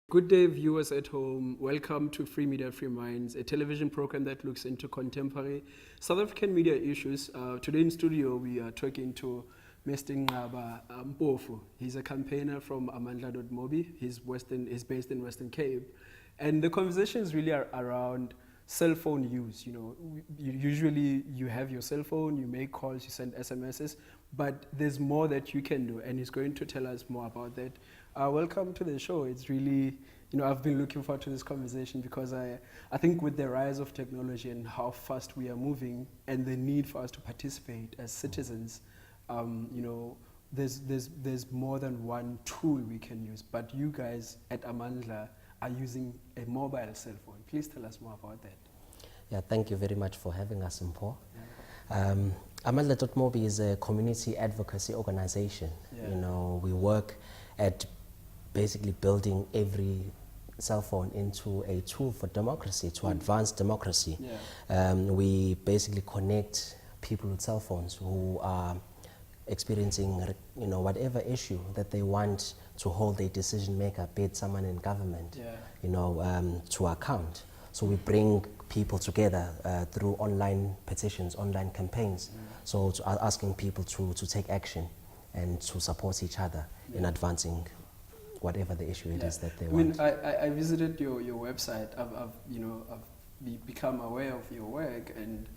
Good day, viewers at home. Welcome to Free Media, Free Minds, a television program that looks into contemporary South African media issues. Today in studio, we are talking to Mr. Ngaba Mpofu. He's a campaigner from Amandla.mobi. He's based in Western Cape. And the conversation is really around cell phone use. Usually you have your cell phone, you make calls, you send SMSs, but there's more that you can do, and he's going to tell us more about that. Welcome to the show. It's really, I've been looking forward to this conversation because I think with the rise of technology and how fast we are moving and the need for us to participate as citizens, there's more than one tool we can use. But you guys at Amandla are using a mobile cell phone. Please tell us more about that. Yeah, thank you very much for having us, Mpo. Amandla.mobi is a community advocacy organization. Yeah. We work at basically building every cell phone into a tool for democracy, to advance democracy. Yeah. We basically connect people with cell phones who are experiencing whatever issue that they want to hold a decision maker, be it someone in government, to account. So we bring people together through online petitions, online campaigns. So asking people to take action and to support each other in advancing whatever the issue it is that they want. I visited your website. I've become aware of your work, and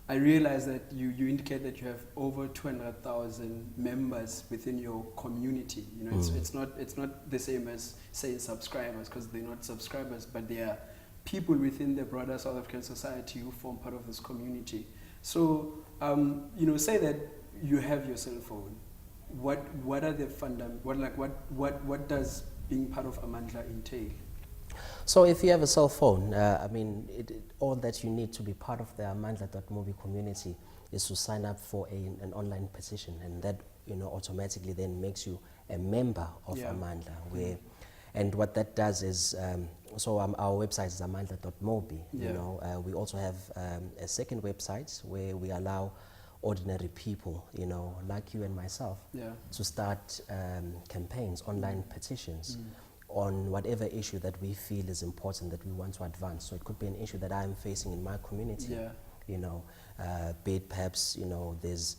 I realized that you indicate that you have over 200,000 members within your community. It's not the same as saying subscribers, because they're not subscribers, but they are people within the broader South African society who form part of this community. So say that you have your cell phone. What are the what does being part of Amandla entail? So if you have a cell phone, all that you need to be part of the Amandla.mobi community is to sign up for an online petition, and that automatically then makes you a member of Amandla. And what that does is, our website is amandla.mobi. We also have a second website where we allow ordinary people, like you and myself, to start campaigns, online petitions on whatever issue that we feel is important that we want to advance. So it could be an issue that I'm facing in my community, be it perhaps, there's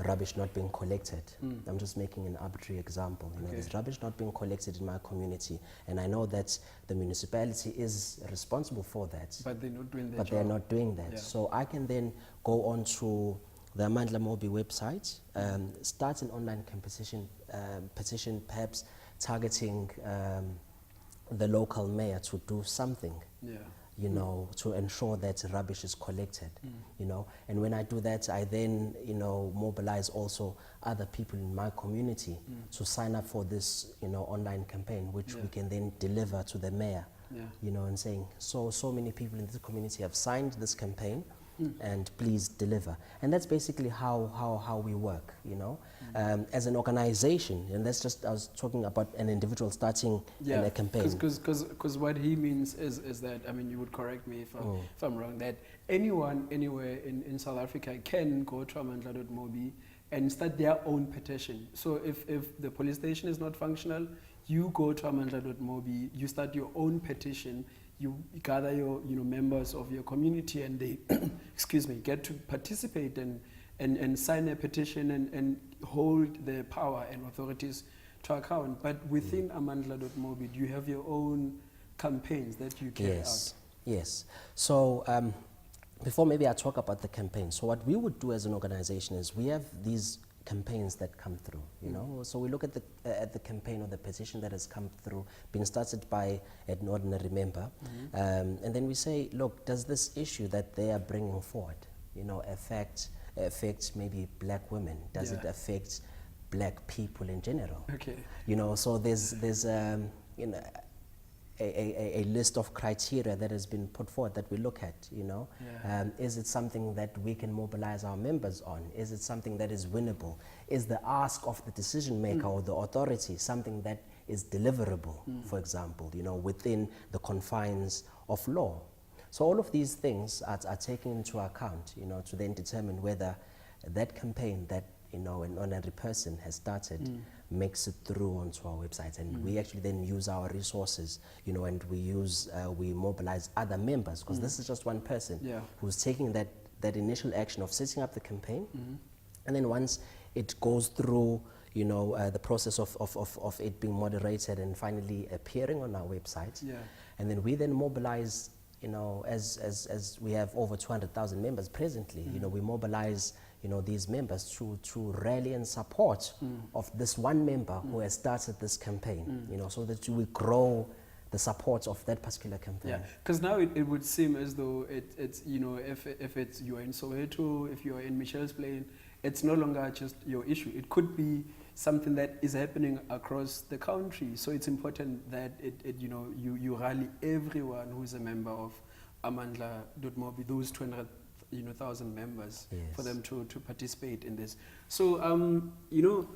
rubbish not being collected. I'm just making an arbitrary example. There's rubbish not being collected in my community, and I know that the municipality is responsible for that. But they're not doing that. But they're not doing that. Yeah. So I can then go on to the Amandla.mobi website, start an online petition, perhaps targeting the local mayor to do something. To ensure that rubbish is collected, and when I do that, I then, mobilize also other people in my community to sign up for this, online campaign, which we can then deliver to the mayor, and saying, so many people in this community have signed this campaign, and please deliver. And that's basically how we work, as an organization. And that's just, I was talking about an individual starting in a campaign. Because what he means is that, you would correct me if I'm wrong, that anyone, anywhere in South Africa can go to Amandla.mobi and start their own petition. So if the police station is not functional, you go to Amandla.mobi, you start your own petition, you gather your members of your community, and they get to participate and sign a petition and hold the power and authorities to account. But within Amandla.mobi, do you have your own campaigns that you carry out? Yes. So before maybe I talk about the campaign, so what we would do as an organization is we have these campaigns that come through, So we look at the campaign or the petition that has come through, being started by an ordinary member, and then we say, look, does this issue that they are bringing forward, affect maybe black women? Does it affect black people in general? Okay. So there's a list of criteria that has been put forward that we look at, is it something that we can mobilize our members on? Is it something that is winnable? Is the ask of the decision maker or the authority something that is deliverable, for example, within the confines of law? So all of these things are taken into account, to then determine whether that campaign that you know, an ordinary person has started makes it through onto our website, and we actually then use our resources, you know, and we mobilize other members, because this is just one person who's taking that initial action of setting up the campaign, and then once it goes through, you know, the process of it being moderated and finally appearing on our website, and then we then mobilize, you know, as we have over 200,000 members presently, you know, we mobilize, you know, these members to rally and support of this one member who has started this campaign, you know, so that we grow the support of that particular campaign. Yeah, because now it would seem as though it's, you know, if it's you're in Soweto, if you're in Michelle's Plain, it's no longer just your issue. It could be something that is happening across the country. So it's important that you know, you rally everyone who is a member of Amandla.mobi, those 200,000 members, for them to participate in this. So you know,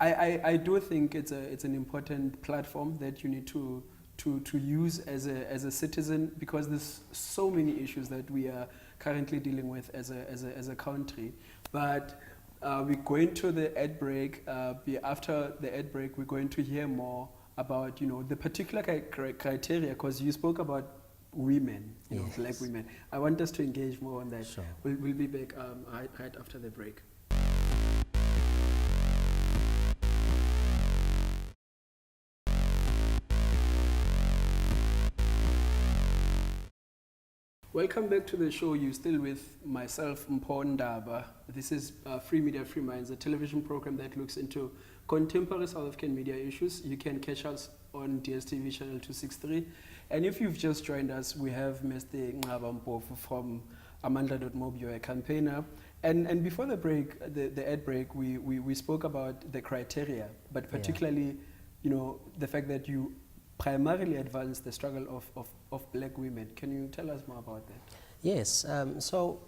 I do think it's an important platform that you need to use as a citizen, because there's so many issues that we are currently dealing with as a country. But we're going to the ad break. After the ad break, we're going to hear more about, you know, the particular criteria, because you spoke about women, you know, black women. I want us to engage more on that. Sure. We'll be back right after the break. Welcome back to the show. You're still with myself, Mpho Ndaba. This is Free Media, Free Minds, a television program that looks into contemporary South African media issues. You can catch us on DSTV channel 263. And if you've just joined us, we have Mr. Ngcaba Mpofu from Amandla.mobi, a campaigner. And before the break, the ad break, we spoke about the criteria, but particularly, you know, the fact that you primarily advance the struggle of black women. Can you tell us more about that? Yes, so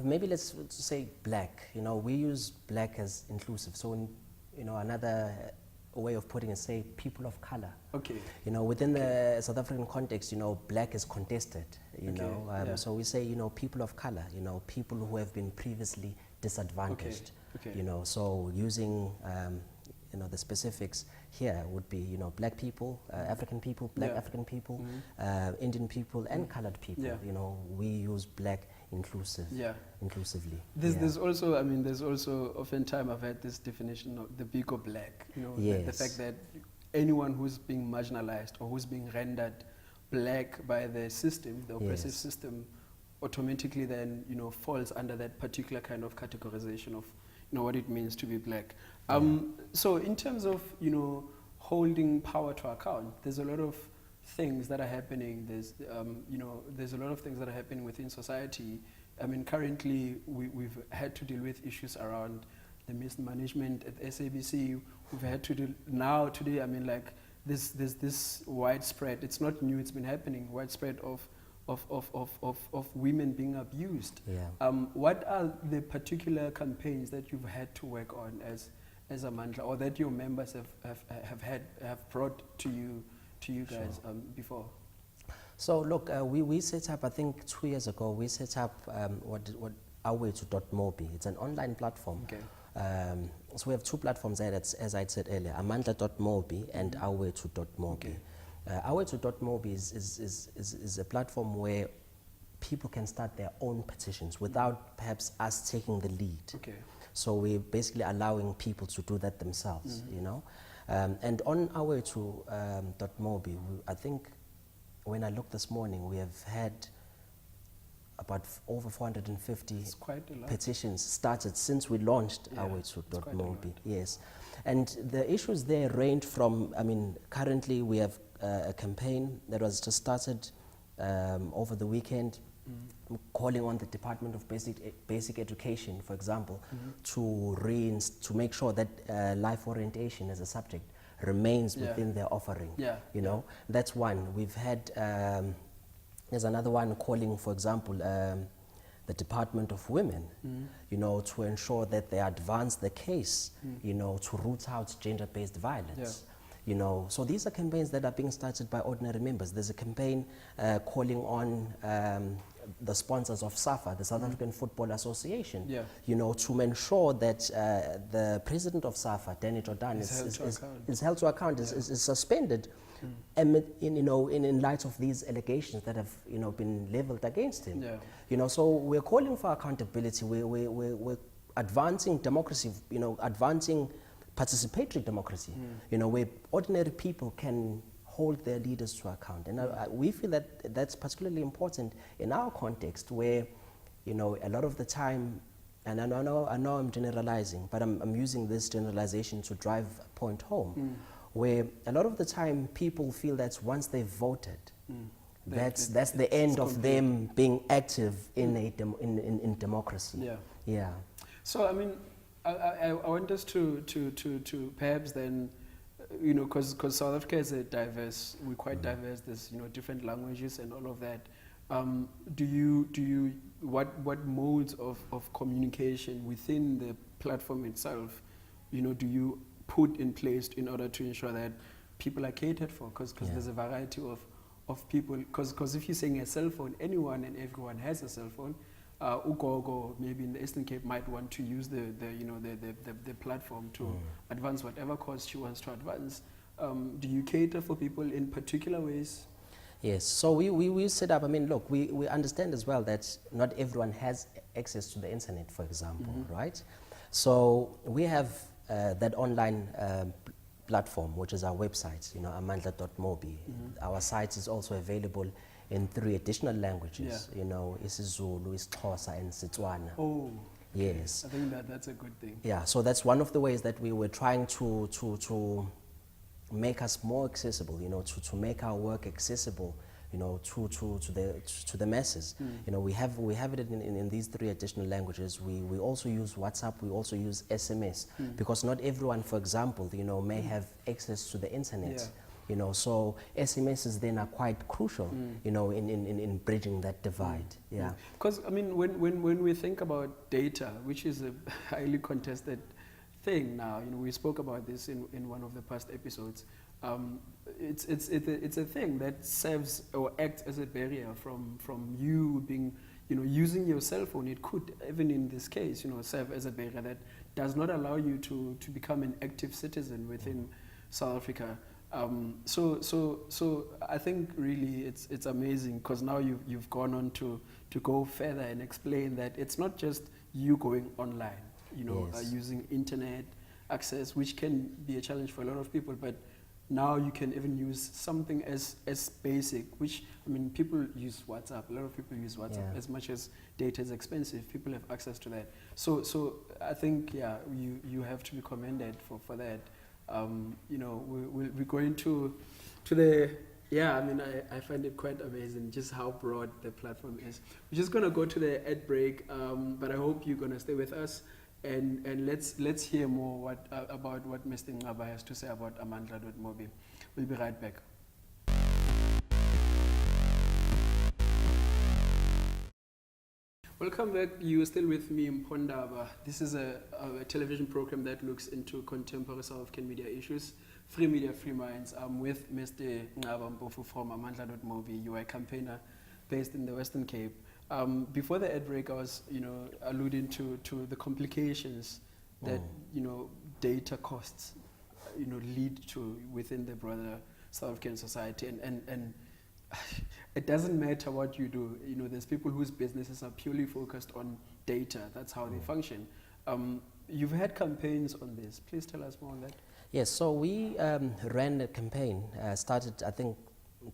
maybe let's say black. You know, we use black as inclusive. So, you know, another way of putting it, say people of color. Okay. You know, within the South African context, you know, black is contested, you know. So we say, you know, people of color, you know, people who have been previously disadvantaged. You know, so using, you know, the specifics here would be, you know, black people, African people, black African people, Indian people, and colored people. You know, we use black inclusively. There's also, I mean, there's also oftentimes I've had this definition of the bigger black, you know, the fact that anyone who's being marginalized or who's being rendered black by the system, the oppressive system, automatically then, you know, falls under that particular kind of categorization of, you know, what it means to be black. So in terms of, you know, holding power to account, there's a lot of things that are happening. There's, you know, there's a lot of things that are happening within society. I mean, currently we've had to deal with issues around the mismanagement at SABC. We've had to deal now today. I mean, like there's this widespread. It's not new. It's been happening. Widespread of women being abused. What are the particular campaigns that you've had to work on as Amandla, or that your members have brought to you guys before? So look, we set up, I think 2 years ago, we set up what Awethu.mobi. It's an online platform. So we have two platforms there, that's, as I said earlier, Amandla.mobi and Awethu.mobi. Awethu.mobi is a platform where people can start their own petitions without perhaps us taking the lead. So we're basically allowing people to do that themselves, you know. And on Awethu.mobi, I think when I looked this morning, we have had about over 450 petitions started since we launched Awethu.mobi. Yes. And the issues there range from, I mean, currently we have a campaign that was just started over the weekend, calling on the Department of Basic Education, for example, to make sure that life orientation as a subject remains within their offering. You know, that's one. We've had, there's another one calling, for example, the Department of Women, you know, to ensure that they advance the case, you know, to root out gender-based violence. You know, so these are campaigns that are being started by ordinary members. There's a campaign calling on the sponsors of SAFA, the South African Football Association, Yeah. you know, to ensure that the president of SAFA, Danny Jordan, Is held to account. is held to account, is suspended, in light of these allegations that have, you know, been leveled against him. Yeah. You know, so we're calling for accountability. We're advancing democracy, you know, advancing participatory democracy, you know, where ordinary people can hold their leaders to account. And we feel that that's particularly important in our context where, you know, a lot of the time, and I know I'm generalizing, but I'm using this generalization to drive a point home, where a lot of the time people feel that once they've voted, that's the end of them being active in in democracy. Yeah. Yeah. So, I mean, I want us to perhaps then, you know, because South Africa is a diverse, we're quite diverse, there's, you know, different languages and all of that. What modes of communication within the platform itself, you know, do you put in place in order to ensure that people are catered for? Because there's a variety of people, because if you're saying a cell phone, anyone and everyone has a cell phone. Ugogo, maybe in the Eastern Cape, might want to use the platform to advance whatever cause she wants to advance. Do you cater for people in particular ways? Yes, so we set up, I mean, look, we understand as well that not everyone has access to the internet, for example, right? So we have that online platform, which is our website, you know, amandla.mobi. Our site is also available in 3 additional languages, you know, isiZulu, isiXhosa, and Setswana. Oh, yes. I think that's a good thing. Yeah, so that's one of the ways that we were trying to make us more accessible, you know, to make our work accessible, you know, to the masses. You know, we have it in these 3 additional languages. We also use WhatsApp, we also use SMS, because not everyone, for example, you know, may have access to the internet. Yeah. You know, so SMSs then are quite crucial, you know, in bridging that divide. Yeah. Because, I mean, when we think about data, which is a highly contested thing now, you know, we spoke about this in one of the past episodes. It's a thing that serves or acts as a barrier from you being, you know, using your cell phone. It could, even in this case, you know, serve as a barrier that does not allow you to become an active citizen within South Africa. So I think really it's amazing, because now you've gone on to go further and explain that it's not just you going online, you know, Yes. using internet access, which can be a challenge for a lot of people, but now you can even use something as basic, which, I mean, people use WhatsApp. A lot of people use WhatsApp. As much as data is expensive, people have access to that. So I think, yeah, you have to be commended for that. You know, we're going to the, I mean, I find it quite amazing just how broad the platform is. We're just going to go to the ad break, but I hope you're going to stay with us, and let's hear more about what Mr. Ngaba has to say about amandla.mobi. We'll be right back. Welcome back. You're still with me, Mpondaba. This is a television program that looks into contemporary South African media issues. Free Media, Free Minds. I'm with Mr. Ngaba Mpofu from amandla.mobi. You are a campaigner based in the Western Cape. Before the ad break, I was, you know, alluding to the complications that, you know, data costs, you know, lead to within the broader South African society, and it doesn't matter what you do. You know, there's people whose businesses are purely focused on data. That's how they function. You've had campaigns on this. Please tell us more on that. Yes, so we ran a campaign, started I think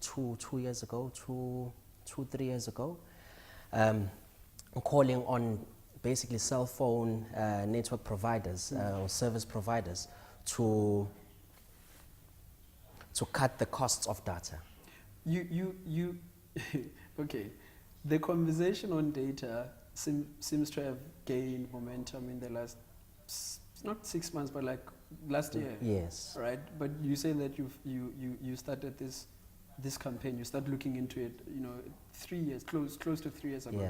3 years ago, calling on basically cell phone network providers or service providers to cut the costs of data. You okay. The conversation on data seems to have gained momentum in the last, not 6 months, but like last year. Yes. Right. But you say that you started this campaign. You started looking into it, you know, 3 years, close to 3 years ago.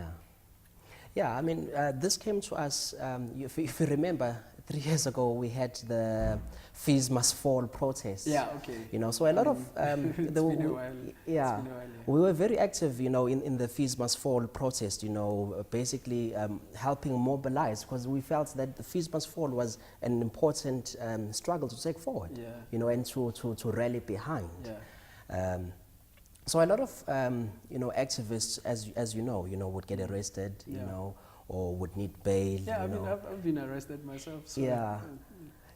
Yeah, I mean, this came to us, if you remember, 3 years ago we had the Fees Must Fall protest. Yeah, okay. You know, so a lot of, It's there been were- a while. yeah, It's been a while, yeah. we were very active, you know, in the Fees Must Fall protest, you know, basically helping mobilize, because we felt that the Fees Must Fall was an important struggle to take forward, Yeah. you know, and to rally behind. Yeah. So a lot of you know, activists, as you know, would get arrested, you Yeah. know, or would need bail. Yeah, I you mean, know. I've been arrested myself. So, Yeah.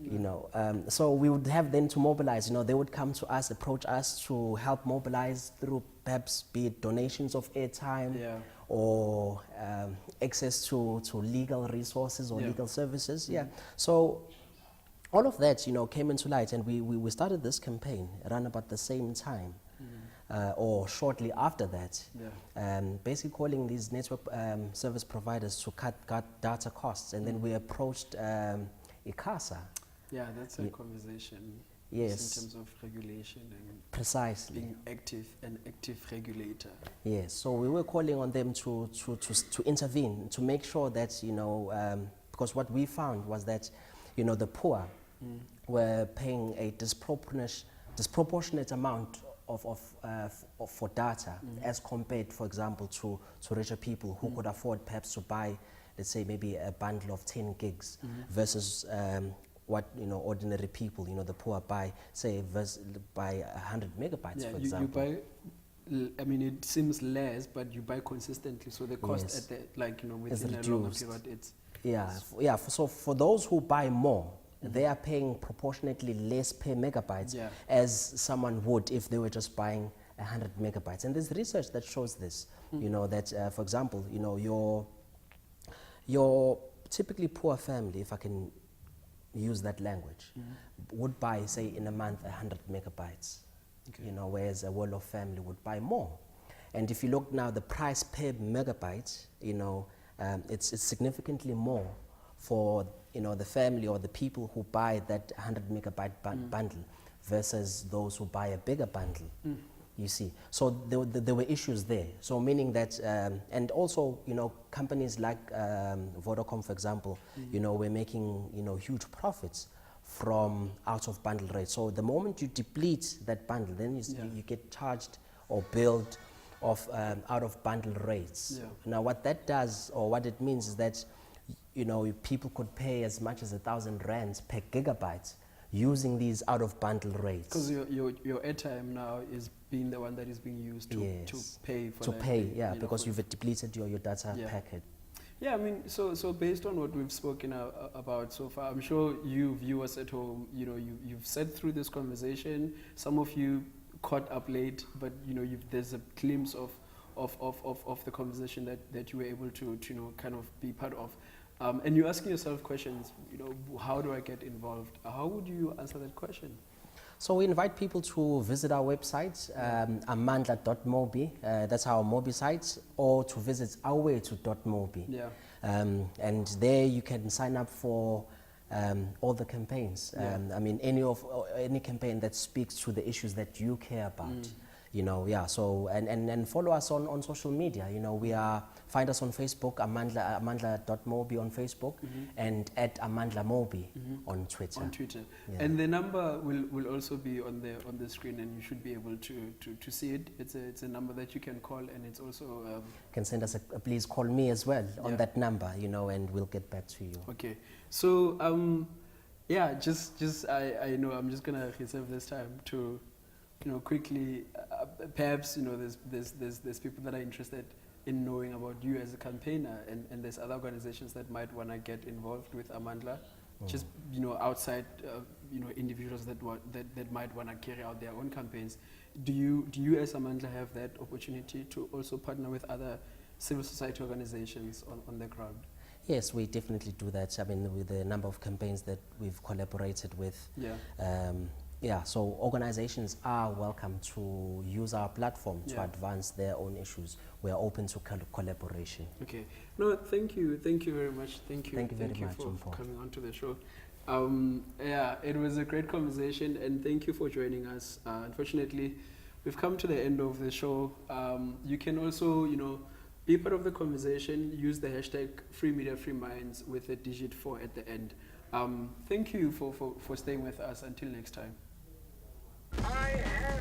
You know, so we would have them to mobilize. You know, they would come to us, approach us to help mobilize through perhaps be it donations of airtime, Yeah. or access to legal resources or Yeah. legal services. Yeah. So all of that, you know, came into light, and we started this campaign around about the same time. Or shortly after that, Yeah. basically calling these network service providers to cut data costs, and then we approached ICASA. Yeah, that's a conversation. Yes. In terms of regulation and Precisely. being an active regulator. Yes, so we were calling on them to intervene, to make sure that, you know, because what we found was that, you know, the poor were paying a disproportionate amount for data as compared, for example, to richer people who could afford perhaps to buy, let's say, maybe a bundle of 10 gigs versus what, you know, ordinary people, you know, the poor buy, say, buy 100 megabytes, Yeah, for you example. buy. I mean, it seems less, but you buy consistently, so the cost Yes. at the, like, you know, It's within a longer reduced. period, it's So for those who buy more, they are paying proportionately less per megabytes Yeah. as someone would if they were just buying 100 megabytes. And there's research that shows this, you know, that, for example, you know, your typically poor family, if I can use that language, would buy, say, in a month 100 megabytes, Okay. you know, whereas a well-off family would buy more. And if you look now, the price per megabyte, you know, it's significantly more for, you know, the family or the people who buy that 100 megabyte bundle versus those who buy a bigger bundle. You see, so there were issues there. So meaning that, and also, you know, companies like Vodacom, for example, you know, were making, you know, huge profits from out of bundle rates. So the moment you deplete that bundle, then you get charged or billed of out of bundle rates. Yeah. Now what that does, or what it means, is that, you know, people could pay as much as 1,000 rands per gigabyte using these out of bundle rates. because your airtime now is being the one that is being used to Yes. pay for To that, pay, you yeah, know, because for- you've depleted your data Yeah. packet. Yeah, I mean, so based on what we've spoken about so far, I'm sure you viewers at home, you know, you've sat through this conversation. Some of you caught up late, but you know, there's a glimpse of the conversation that you were able to you know, kind of be part of. And you're asking yourself questions, you know, how do I get involved? How would you answer that question? So we invite people to visit our website, amandla.mobi, that's our Mobi site, or to visit awethu.mobi. Yeah. And there you can sign up for all the campaigns. I mean, any campaign that speaks to the issues that you care about. You know, yeah. So and follow us on social media. You know, find us on Facebook, amandla.mobi on Facebook, and at Amandla Mobi on Twitter. On Twitter. Yeah. And the number will also be on the screen, and you should be able to see it. It's a number that you can call, and it's also You can send us please call me as well on Yeah. that number, you know, and we'll get back to you. okay. So yeah, just I know I'm just gonna reserve this time to, you know, quickly perhaps, you know, there's people that are interested in knowing about you as a campaigner, and there's other organizations that might want to get involved with Amandla, just, you know, outside you know, individuals that might want to carry out their own campaigns. Do you as Amandla have that opportunity to also partner with other civil society organizations on the ground? Yes, we definitely do that. I mean, with the number of campaigns that we've collaborated with. Yeah. So organizations are welcome to use our platform to Yeah. advance their own issues. We are open to collaboration. Okay. No, thank you very much. Thank you Thank you very much, for Mpo. coming on to the show. Yeah, it was a great conversation, and thank you for joining us. Unfortunately, we've come to the end of the show. You can also, you know, Be part of the conversation. Use the hashtag Free Media Free Minds with the digit 4 at the end. Thank you for staying with us. Until next time. I have